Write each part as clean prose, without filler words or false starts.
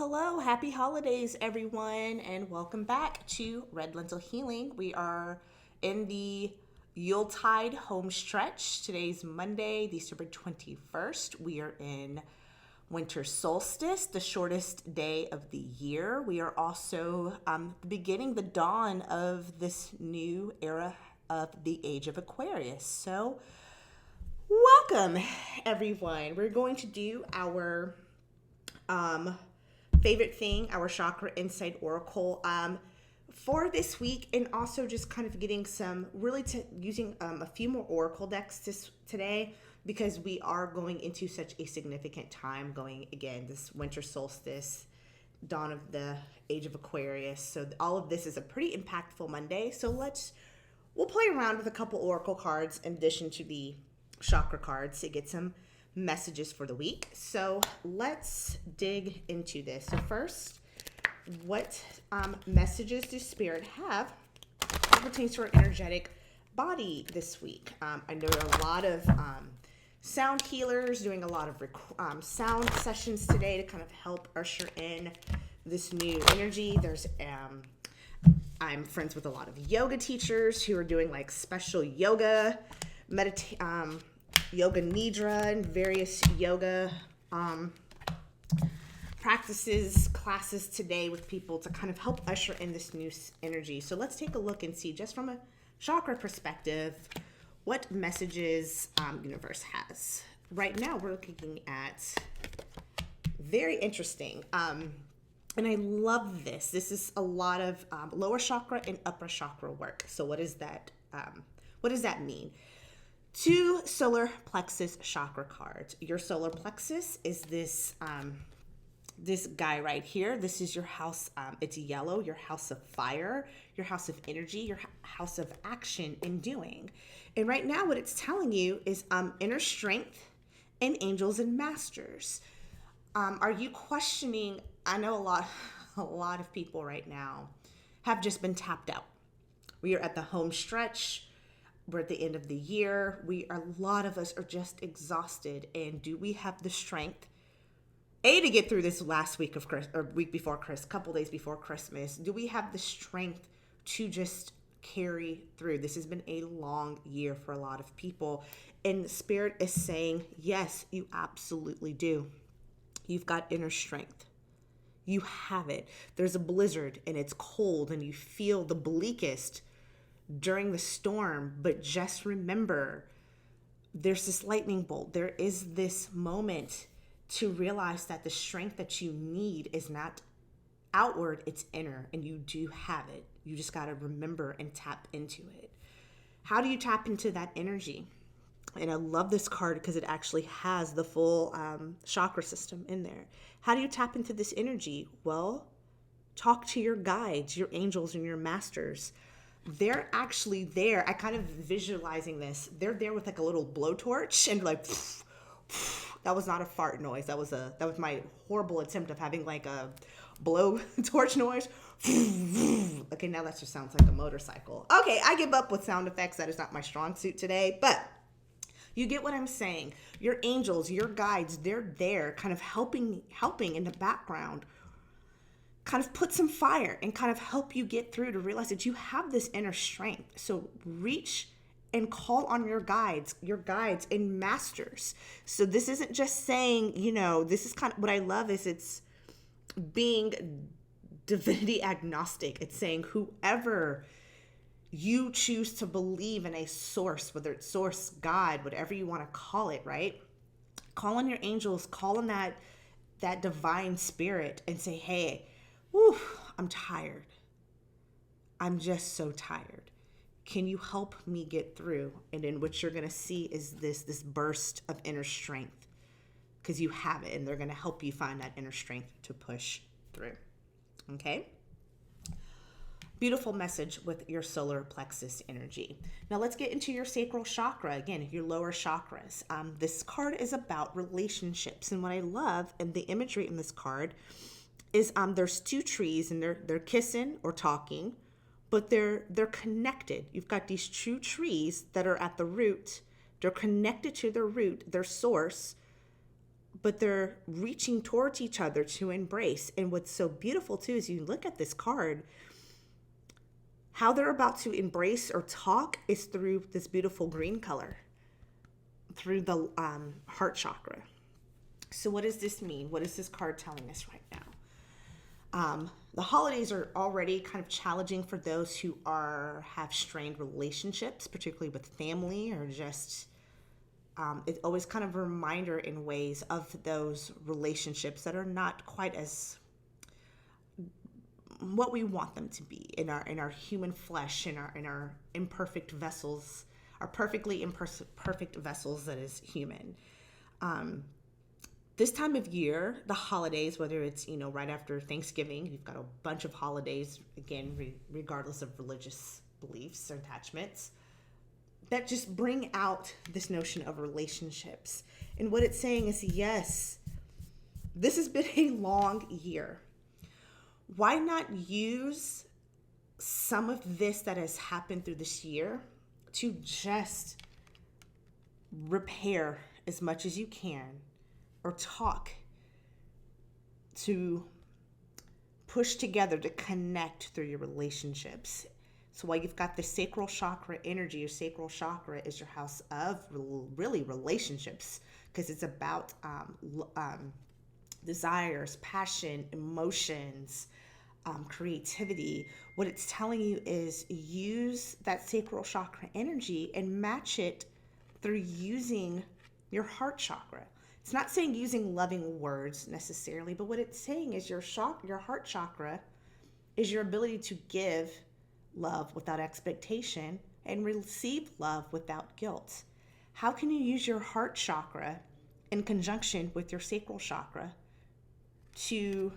Hello. Happy holidays, everyone, and welcome back to Red Lentil Healing. We are in the Yuletide home stretch. Today's Monday, December 21st. We are in winter solstice, the shortest day of the year. We are also beginning the dawn of this new era of the age of Aquarius. So, welcome, everyone. We're going to do our favorite thing, our Chakra Insight Oracle for this week, and also just kind of getting some using a few more Oracle decks today, because we are going into such a significant time, going again this winter solstice, dawn of the age of Aquarius. So all of this is a pretty impactful Monday. So we'll play around with a couple Oracle cards in addition to the chakra cards to get some messages for the week. So let's dig into this. So first, what messages does Spirit have as pertains to our energetic body this week? I know there are a lot of sound healers doing a lot of sound sessions today to kind of help usher in this new energy. I'm friends with a lot of yoga teachers who are doing like special yoga yoga nidra and various yoga practices, classes today with people to kind of help usher in this new energy. So let's take a look and see, just from a chakra perspective, what messages universe has. Right now we're looking at very interesting, and I love this. This is a lot of lower chakra and upper chakra work. So what does that mean? Two solar plexus chakra cards. Your solar plexus is this guy right here. This is your house. It's yellow, your house of fire, your house of energy, your house of action and doing. And right now what it's telling you is inner strength and angels and masters. Are you questioning? I know a lot of people right now have just been tapped out. We are at the home stretch. We're at the end of the year. A lot of us are just exhausted. And do we have the strength, to get through this last week of week before Christmas, couple days before Christmas? Do we have the strength to just carry through? This has been a long year for a lot of people. And Spirit is saying, yes, you absolutely do. You've got inner strength. You have it. There's a blizzard and it's cold and you feel the bleakest during the storm, but just remember, there's this lightning bolt. There is this moment to realize that the strength that you need is not outward, it's inner, and you do have it. You just got to remember and tap into it. How do you tap into that energy? And I love this card because it actually has the full chakra system in there. How do you tap into this energy? Well, talk to your guides, your angels, and your masters. They're actually there. I kind of visualizing this. They're there with like a little blowtorch and like, that was not a fart noise. That was my horrible attempt of having like a blow torch noise. Okay, now that just sounds like a motorcycle. Okay, I give up with sound effects. That is not my strong suit today, but you get what I'm saying. Your angels, your guides, they're there kind of helping in the background, kind of put some fire and kind of help you get through to realize that you have this inner strength. So reach and call on your guides and masters. So this isn't just saying, this is kind of what I love is it's being divinity agnostic. It's saying whoever you choose to believe in a source, whether it's source, God, whatever you want to call it, right? Call on your angels, call on that divine spirit and say, hey, whew, I'm tired. I'm just so tired. Can you help me get through? And then what you're going to see is this burst of inner strength, because you have it, and they're going to help you find that inner strength to push through. Okay? Beautiful message with your solar plexus energy. Now let's get into your sacral chakra. Again, your lower chakras. This card is about relationships. And what I love, and the imagery in this card, is there's two trees and they're kissing or talking, but they're connected. You've got these two trees that are at the root. They're connected to their root, their source, but they're reaching towards each other to embrace. And what's so beautiful too is you look at this card, how they're about to embrace or talk is through this beautiful green color, through the heart chakra. So what does this mean? What is this card telling us right now? The holidays are already kind of challenging for those who have strained relationships, particularly with family, or just it's always kind of a reminder in ways of those relationships that are not quite as what we want them to be in our human flesh, in our imperfect vessels, our perfectly imperfect vessels that is human. This time of year, the holidays, whether it's, right after Thanksgiving, you've got a bunch of holidays, again, regardless of religious beliefs or attachments, that just bring out this notion of relationships. And what it's saying is, yes, this has been a long year. Why not use some of this that has happened through this year to just repair as much as you can, or talk, to push together, to connect through your relationships. So while you've got the sacral chakra energy, your sacral chakra is your house of really relationships, because it's about desires, passion, emotions, creativity. What it's telling you is use that sacral chakra energy and match it through using your heart chakra. It's not saying using loving words necessarily, but what it's saying is your heart chakra is your ability to give love without expectation and receive love without guilt. How can you use your heart chakra in conjunction with your sacral chakra to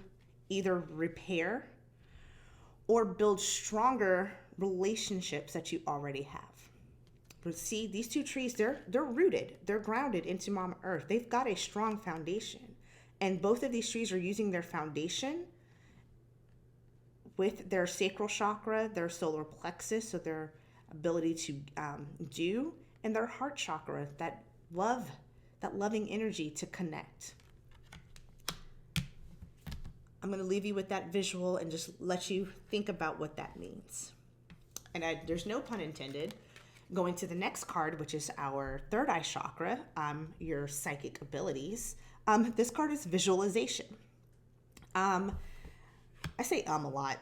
either repair or build stronger relationships that you already have? But see, these two trees, they're rooted, they're grounded into Mama Earth. They've got a strong foundation. And both of these trees are using their foundation with their sacral chakra, their solar plexus, so their ability to do, and their heart chakra, that loving energy to connect. I'm going to leave you with that visual and just let you think about what that means. And there's no pun intended. Going to the next card, which is our third eye chakra, your psychic abilities. This card is visualization. I say a lot.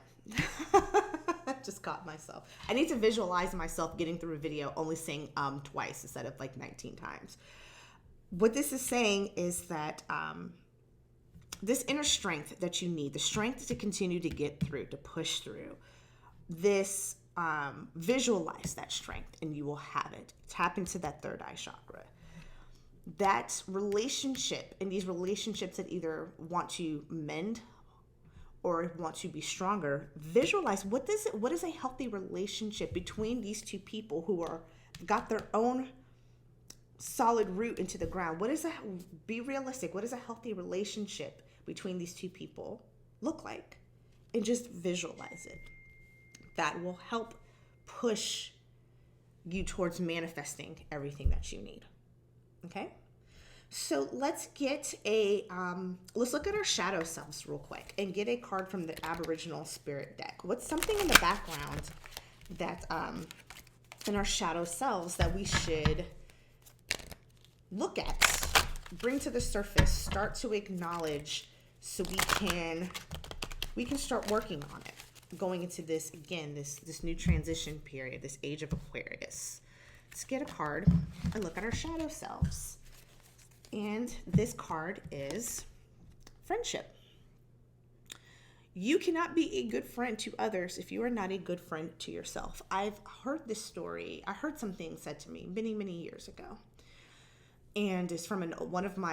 I just caught myself. I need to visualize myself getting through a video only saying twice instead of like 19 times. What this is saying is that this inner strength that you need, the strength to continue to get through, to push through, this visualize that strength and you will have it. Tap into that third eye chakra. That relationship, and these relationships that either want to mend or want to be stronger, visualize what is a healthy relationship between these two people who got their own solid root into the ground. Be realistic. What does a healthy relationship between these two people look like? And just visualize it. That will help push you towards manifesting everything that you need. Okay? So let's let's look at our shadow selves real quick and get a card from the Aboriginal Spirit deck. What's something in the background that, in our shadow selves, that we should look at, bring to the surface, start to acknowledge, so we can start working on it, going into this, again, this new transition period, this age of Aquarius. Let's get a card and look at our shadow selves. And this card is friendship. You cannot be a good friend to others if you are not a good friend to yourself. I've heard this story. I heard something said to me many, many years ago. And it's from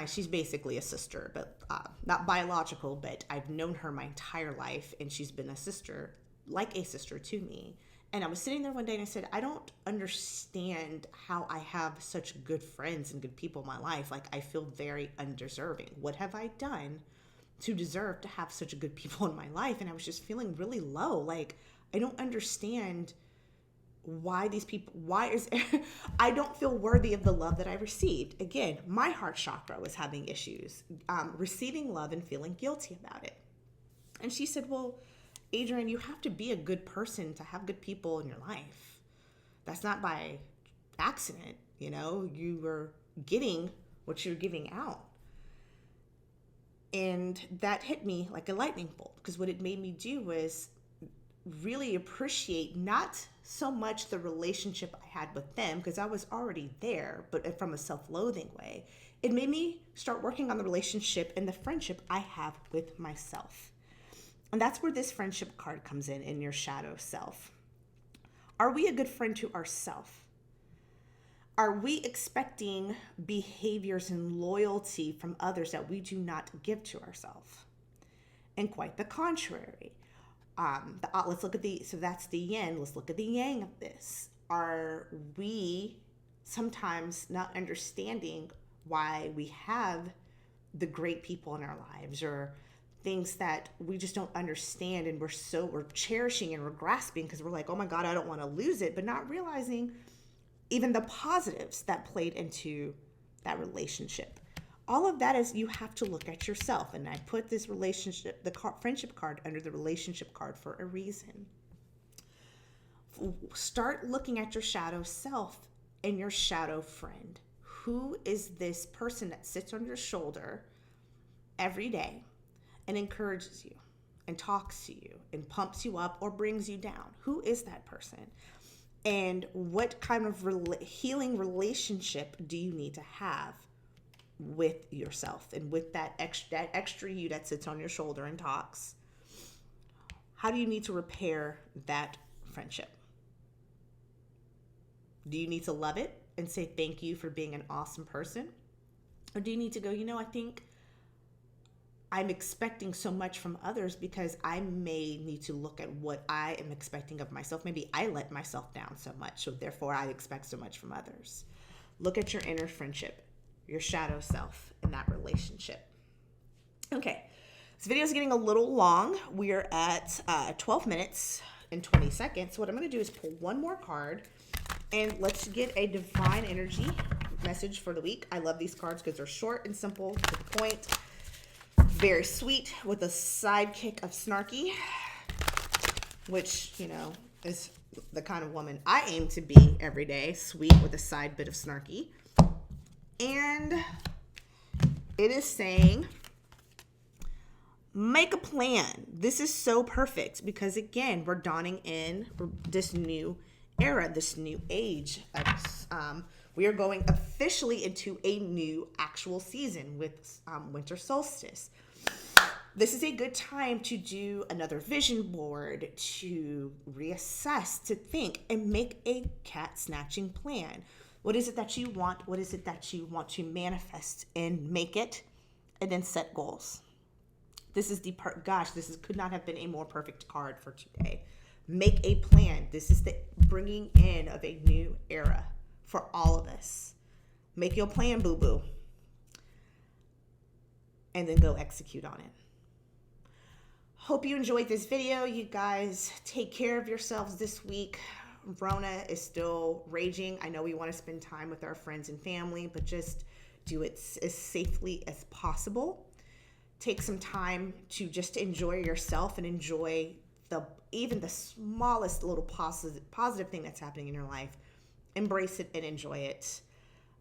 she's basically a sister, but not biological, but I've known her my entire life, and she's been a sister to me. And I was sitting there one day and I said, I don't understand how I have such good friends and good people in my life. Like, I feel very undeserving. What have I done to deserve to have such good people in my life? And I was just feeling really low. Like, I don't understand why these people, I don't feel worthy of the love that I received. Again, my heart chakra was having issues, receiving love and feeling guilty about it. And she said, well, Adrienne, you have to be a good person to have good people in your life. That's not by accident. You were getting what you're giving out. And that hit me like a lightning bolt, because what it made me do was really appreciate not so much the relationship I had with them, because I was already there, but from a self-loathing way. It made me start working on the relationship and the friendship I have with myself. And that's where this friendship card comes in your shadow self. Are we a good friend to ourselves? Are we expecting behaviors and loyalty from others that we do not give to ourselves? And quite the contrary. Let's look at so that's the yin. Let's look at the yang of this. Are we sometimes not understanding why we have the great people in our lives, or things that we just don't understand, and we're cherishing and we're grasping because we're like, oh my God, I don't want to lose it, but not realizing even the positives that played into that relationship. All of that is, you have to look at yourself. And I put this relationship, friendship card, under the relationship card for a reason. Start looking at your shadow self and your shadow friend. Who is this person that sits on your shoulder every day and encourages you and talks to you and pumps you up or brings you down? Who is that person? And what kind of healing relationship do you need to have with yourself and with that extra you that sits on your shoulder and talks? How do you need to repair that friendship? Do you need to love it and say thank you for being an awesome person? Or do you need to go, I think I'm expecting so much from others because I may need to look at what I am expecting of myself. Maybe I let myself down so much, so therefore I expect so much from others. Look at your inner friendship, your shadow self in that relationship. Okay, this video is getting a little long. We are at 12 minutes and 20 seconds. So what I'm going to do is pull one more card, and let's get a divine energy message for the week. I love these cards because they're short and simple, to the point. Very sweet with a sidekick of snarky, which, is the kind of woman I aim to be every day. Sweet with a side bit of snarky. And it is saying, make a plan. This is so perfect because, again, we're dawning in this new era, this new age. We are going officially into a new actual season with winter solstice. This is a good time to do another vision board, to reassess, to think, and make a cat snatching plan. What is it that you want? What is it that you want to manifest, and make it, and then set goals. This is could not have been a more perfect card for today. Make a plan. This is the bringing in of a new era for all of us. Make your plan, boo-boo. And then go execute on it. Hope you enjoyed this video. You guys take care of yourselves this week. Rona is still raging. I know we want to spend time with our friends and family, but just do it as safely as possible. Take some time to just enjoy yourself and enjoy even the smallest little positive thing that's happening in your life. Embrace it and enjoy it.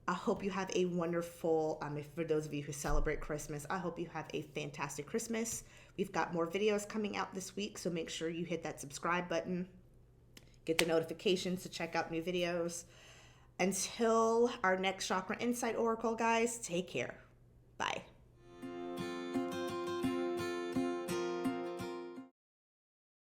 I hope you have a wonderful, for those of you who celebrate Christmas, I hope you have a fantastic Christmas. We've got more videos coming out this week, so make sure you hit that subscribe button. Get the notifications to check out new videos. Until our next Chakra Insight Oracle, guys, take care.